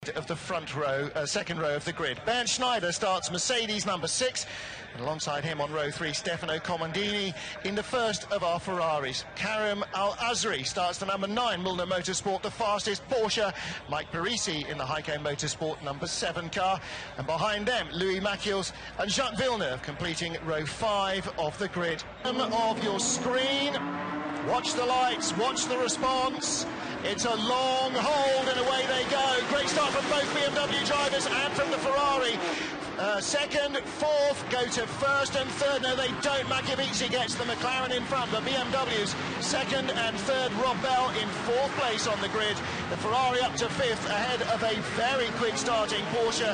side of the front row, second row of the grid. Bernd Schneider starts Mercedes number 6, and alongside him on row 3, Stefano Comandini in the first of our Ferraris. Karim Al-Azri starts the number 9 Milner Motorsport, the fastest Porsche. Mike Parisi in the Heike Motorsport number 7 car, and behind them Louis Machiels and Jacques Villeneuve completing row 5 of the grid. Of your screen, watch the lights, watch the response. It's a long hold and away they go. Great start from both BMW drivers and from the Ferrari. Second, fourth, go to first and third. No, they don't. Machiavici gets the McLaren in front, but BMW's second and third. Rob Bell in fourth place on the grid. The Ferrari up to fifth, ahead of a very quick starting Porsche,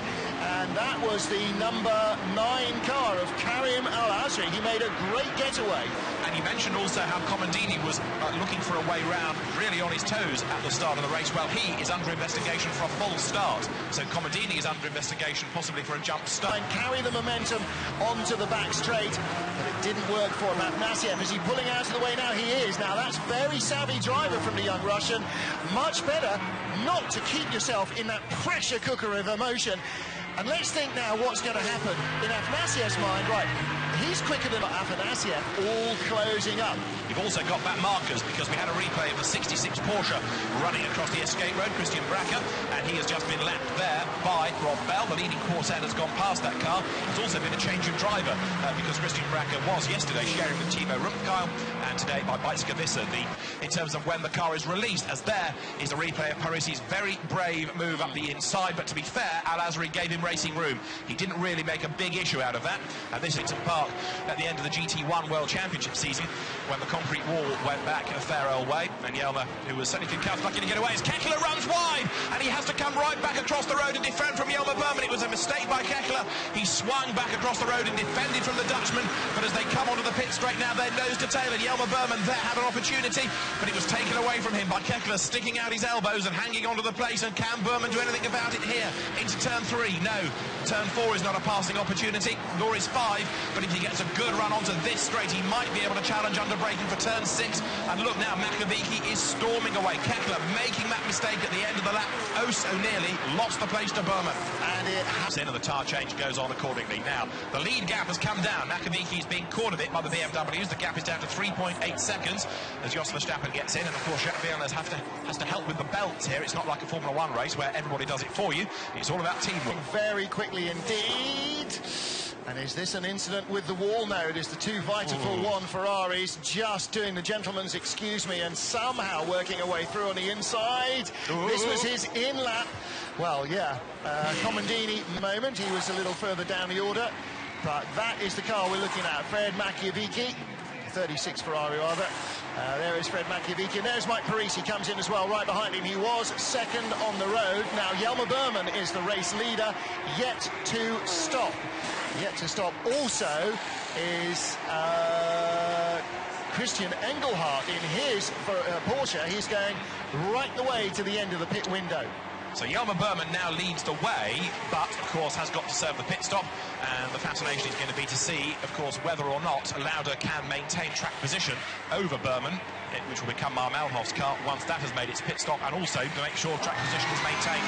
and that was the number 9 car of Karim Al-Azri. He made a great getaway. And you mentioned also how Comandini was looking for a way round, really on his toes at the start of the race. Well, he is under investigation for a false start, so Comandini is under investigation possibly for a jump start. And carry the momentum onto the back straight, but it didn't work for Afanasiev. Is he pulling out of the way now? He is. Now that's very savvy driver from the young Russian. Much better not to keep yourself in that pressure cooker of emotion. And let's think now what's going to happen in Afanasiev's mind. Right, he's quicker than Afanasiev, all closing up. You've also got back markers, because we had a replay of the 66 Porsche running across the escape road, Christian Bracke, and he has just been lapped there by Rob Bell. The leading quartet has gone past that car. There's also been a change of driver, because Christian Bracke was yesterday sharing with Timo Rumpkeil, and today by Beitske Visser, in terms of when the car is released, as there is a replay of Parisi's very brave move up the inside. But to be fair, Al-Azri gave him racing room. He didn't really make a big issue out of that, and this is in part at the end of the GT1 World Championship season, when the concrete wall went back a fair old way, and Jelmer, who was certainly concussed, lucky to get away, as Kekler runs wide, and he has to come right back across the road and defend from Jelmer Berman. It was a mistake by Kekler. He swung back across the road and defended from the Dutchman, but as they come onto the pit straight now, they're nose to tail, and Jelmer Berman there had an opportunity, but it was taken away from him by Kekler sticking out his elbows and hanging onto the place. And can Berman do anything about it here into turn 3? No. Turn 4 is not a passing opportunity, nor is 5, but if he gets a good run onto this straight, he might be able to challenge under braking for turn 6. And look now, Machiavici is storming away. Kekler making that mistake at the end of the lap, oh so nearly lost the place to Berman. And it has in, and the tyre change goes on accordingly. Now, the lead gap has come down. Machiavici is being caught a bit by the BMWs. The gap is down to 3.8 seconds as Jos Verstappen gets in, and of course Jacques Villeneuve has to help with the belts here. It's not like a Formula 1 race where everybody does it for you. It's all about teamwork. Very quickly indeed. And is this an incident with the wall? No, it is the two Vitafor 1 Ferraris just doing the gentleman's excuse me and somehow working a way through on the inside. This was his in-lap. Well, yeah, Comandini moment. He was a little further down the order, but that is the car we're looking at. Fred Machiavici, 36 Ferrari rather. There is Fred Machiavici, and there's Mike Parisi, comes in as well, right behind him. He was second on the road. Now, Jelmer Berman is the race leader, yet to stop. Yet to stop also is Christian Engelhardt in his Porsche. He's going right the way to the end of the pit window. So Jelmer Berman now leads the way, but of course has got to serve the pit stop, and the fascination is going to be to see, of course, whether or not Lauda can maintain track position over Berman, which will become Mar Malhoff's car once that has made its pit stop, and also to make sure track position is maintained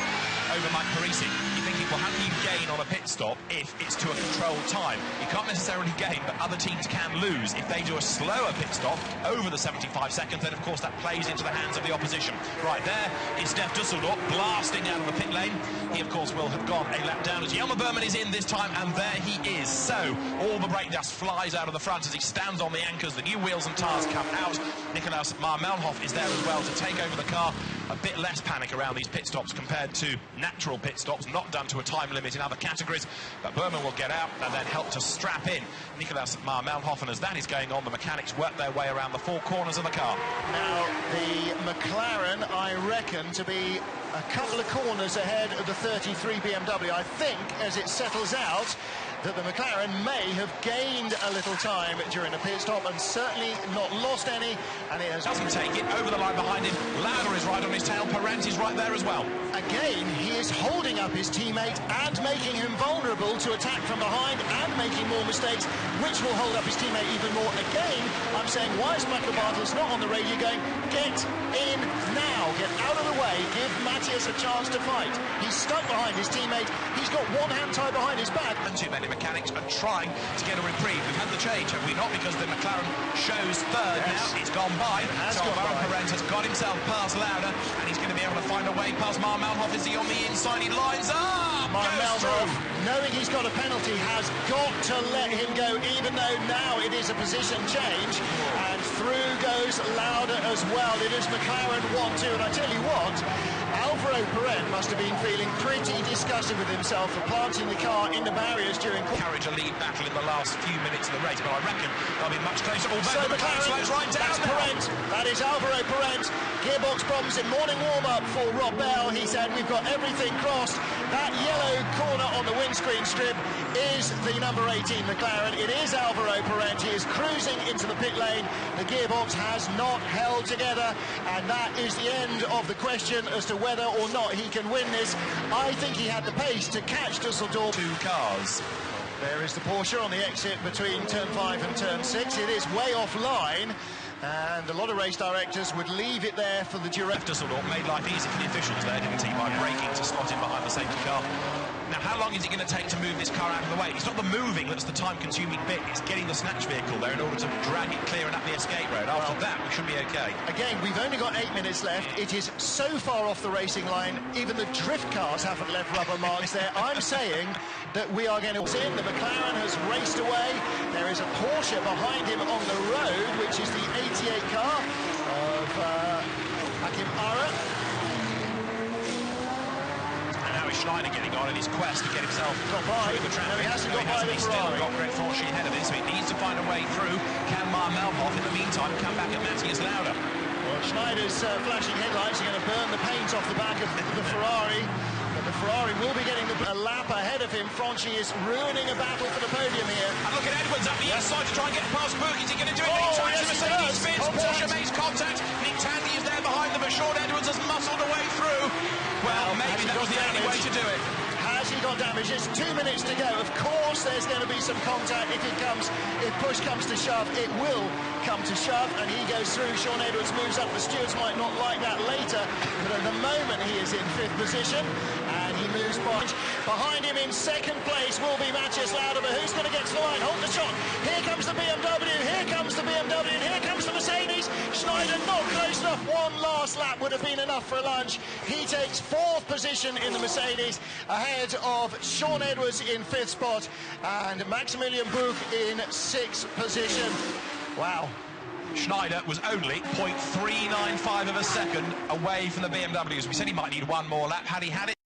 over Mike Parisi. You're thinking, well, how do you gain on a pit stop if it's to a controlled time? You can't necessarily gain, but other teams can lose. If they do a slower pit stop over the 75 seconds, then of course that plays into the hands of the opposition. Right, there is Stef Dusseldorf blasting out of the pit lane. He, of course, will have gone a lap down as Jelmer Berman is in this time, and there he is. So, all the brake dust flies out of the front as he stands on the anchors. The new wheels and tyres come out. Nikolaus Mar Malhoff is there as well to take over the car. A bit less panic around these pit stops compared to natural pit stops, not done to a time limit in other categories. But Berman will get out and then help to strap in Nikolaus Mar Malhoff, and as that is going on, the mechanics work their way around the four corners of the car. Now, the McLaren, I reckon, to be a couple of corners ahead of the 33 BMW. I think, as it settles out, that the McLaren may have gained a little time during the pit stop and certainly not lost any, and it has... Doesn't take it over the line behind him. Lauda is right on his tail. Parent is right there as well. Again, he is holding holding up his teammate and making him vulnerable to attack from behind and making more mistakes, which will hold up his teammate even more. Again, I'm saying, why is Michael Bartels not on the radio going, get in now, get out of the way, give Matthias a chance to fight. He's stuck behind his teammate, he's got one hand tied behind his back. And too many mechanics are trying to get a reprieve. We've had the change, have we not? Because the McLaren shows third now. It's gone by. So Alvaro Perez has got himself past Lauda, and he's going to be able to find a way past Mar Melhoff. Is he on the inside? He lines up! Mar Melhoff, knowing he's got a penalty, has got to let him go, even though now it is a position change. And through goes Lauda as well. It is McLaren 1-2, and I tell you what, Alvaro Perez must have been feeling pretty disgusted with himself for planting the car in the barriers during... Carriage a lead battle in the last few minutes of the race, but I reckon they'll be much closer. Although so the McLaren slows right down. That's Perez. That is Alvaro Perez. Gearbox problems in morning warm-up for Rob Bell. He said, we've got everything crossed. That yellow corner on the windscreen strip is the number 18 McLaren. It is Alvaro Perez. He is cruising into the pit lane. The gearbox has not held together, and that is the end of the question as to whether or not he can win this. I think he had the pace to catch Dusseldorf. Two cars. There is the Porsche on the exit between turn 5 and turn 6. It is way offline, and a lot of race directors would leave it there for the duration. Dusseldorf made life easy for the officials there, didn't he, by braking to slot in behind the safety car. Now, how long is it going to take to move this car out of the way? It's not the moving that's the time-consuming bit, it's getting the snatch vehicle there in order to drag it clear and up the escape road. After that, we should be OK. Again, we've only got 8 minutes left. It is so far off the racing line, even the drift cars haven't left rubber marks there. I'm saying that we are going to in. The McLaren has raced away. There is a Porsche behind him on the road, which is the 88 car of Hakim Ara. Schneider getting on in his quest to get himself through the traffic. No, he hasn't got by the He's still got Greg Forshee ahead of him, so he needs to find a way through. Can Mar Melhoff, in the meantime, come back at Matthias Lauda? Well, Schneider's flashing headlights are going to burn the paint off the back of the Ferrari. But the Ferrari will be getting a lap ahead of him. Franchi is ruining a battle for the podium here. And look at Edwards up the inside to try and get past Baku. Is he going to do it? Yes, Mercedes spins. Porsche makes contact. Nick Tandy is there behind them, but Sean Edwards has muscled away through. Well, maybe that was the only way to do it. Has he got damage? It's 2 minutes to go. Of course there's going to be some contact if push comes to shove. It will come to shove, and he goes through. Sean Edwards moves up. The stewards might not like that later, but at the moment he is in 5th position, and he moves by. Behind him in 2nd place will be Matthias Lauda, but who's going to get to the line? Hold the shot. Here comes the BMW. Here comes the BMW, and here comes the Mercedes. Schneider not close enough. One last lap would have been enough for a lunch. He takes 4th position in the Mercedes, ahead of Sean Edwards in 5th spot and Maximilian Buch in 6th position. Wow. Schneider was only 0.395 of a second away from the BMWs. We said he might need one more lap. Had he had it?